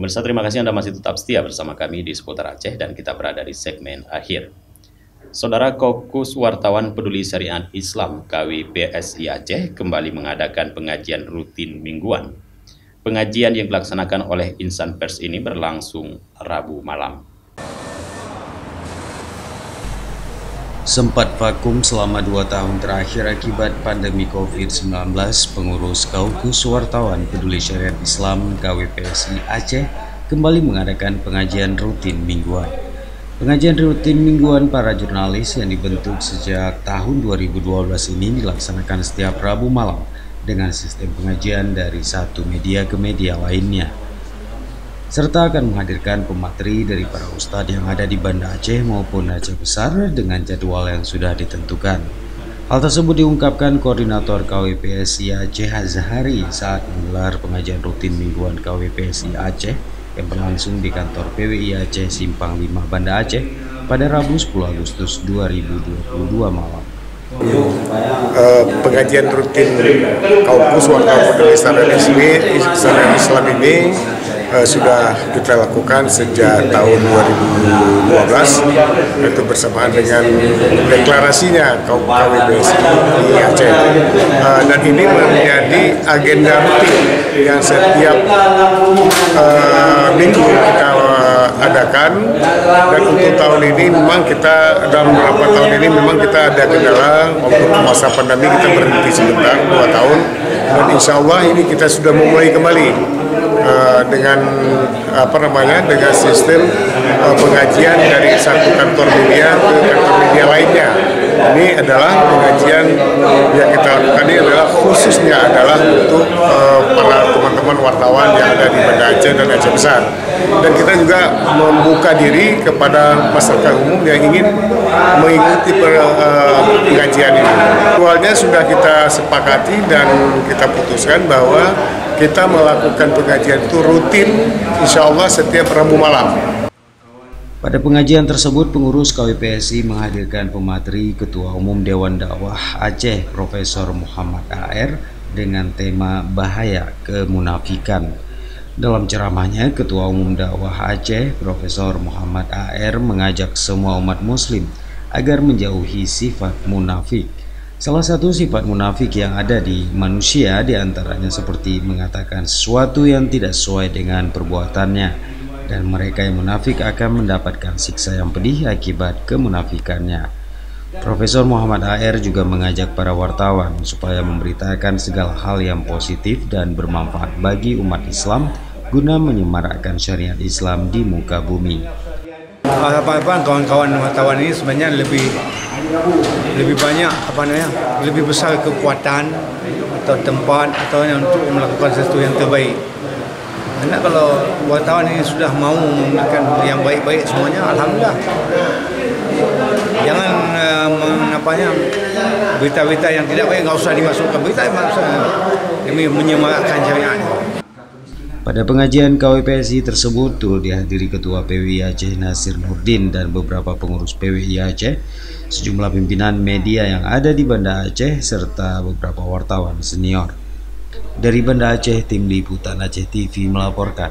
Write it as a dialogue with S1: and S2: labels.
S1: Pemirsa, terima kasih Anda masih tetap setia bersama kami di Seputar Aceh dan kita berada di segmen akhir. Saudara, Kokus Wartawan Peduli Syariat Islam KWPSI Aceh kembali mengadakan pengajian rutin mingguan. Pengajian yang dilaksanakan oleh insan pers ini berlangsung Rabu malam.
S2: Sempat vakum selama 2 tahun terakhir akibat pandemi COVID-19, pengurus Kaukus Wartawan Peduli Syariat Islam KWPSI Aceh kembali mengadakan pengajian rutin mingguan. Pengajian rutin mingguan para jurnalis yang dibentuk sejak tahun 2012 ini dilaksanakan setiap Rabu malam dengan sistem pengajian dari satu media ke media lainnya, serta akan menghadirkan pemateri dari para ustadz yang ada di Banda Aceh maupun Aceh Besar dengan jadwal yang sudah ditentukan. Hal tersebut diungkapkan Koordinator KWPSI Aceh Azhari saat menggelar pengajian rutin mingguan KWPSI Aceh yang berlangsung di kantor PWI Aceh Simpang 5 Banda Aceh pada Rabu 10 Agustus 2022 malam.
S3: Pengajian rutin Kaukus Wartawan Peduli Syariat Islam ini sudah kita lakukan sejak tahun 2012, itu bersamaan dengan deklarasinya KWPSI di Aceh, dan ini menjadi agenda rutin yang setiap minggu kita adakan. Dan untuk tahun ini memang kita dalam beberapa tahun ini memang kita ada kendala untuk masa pandemi, kita berhenti sebentar 2 tahun, dan insya Allah ini kita sudah memulai kembali dengan dengan sistem pengajian dari satu kantor media ke kantor media lainnya. Ini adalah pengajian yang kita lakukan, ini adalah khususnya adalah untuk para teman-teman wartawan yang ada di Banda Aceh dan Aceh Besar. Dan kita juga membuka diri kepada masyarakat umum yang ingin mengikuti pengajian ini. Awalnya sudah kita sepakati dan kita putuskan bahwa kita melakukan pengajian itu rutin, insya Allah setiap Rabu malam.
S2: Pada pengajian tersebut, pengurus KWPSI menghadirkan pemateri Ketua Umum Dewan Dakwah Aceh Profesor Muhammad AR dengan tema Bahaya Kemunafikan. Dalam ceramahnya, Ketua Umum Dakwah Aceh Profesor Muhammad AR mengajak semua umat muslim agar menjauhi sifat munafik. Salah satu sifat munafik yang ada di manusia diantaranya seperti mengatakan sesuatu yang tidak sesuai dengan perbuatannya, dan mereka yang munafik akan mendapatkan siksa yang pedih akibat kemunafikannya. Profesor Muhammad AR juga mengajak para wartawan supaya memberitakan segala hal yang positif dan bermanfaat bagi umat Islam guna menyemarakkan syariat Islam di muka bumi.
S4: Kawan-kawan wartawan ini sebenarnya lebih banyak lebih besar kekuatan atau tempat atau untuk melakukan sesuatu yang terbaik. Karena kalau wartawan ini sudah mau memberikan yang baik-baik semuanya, alhamdulillah. Jangan berita-berita yang tidak baik nggak usah dimasukkan, berita demi menyemarakkan syariat.
S2: Pada pengajian KWPSI tersebut turut dihadiri Ketua PWI Aceh Nasir Nurdin dan beberapa pengurus PWI Aceh, sejumlah pimpinan media yang ada di Banda Aceh, serta beberapa wartawan senior. Dari Banda Aceh, Tim Liputan Aceh TV melaporkan.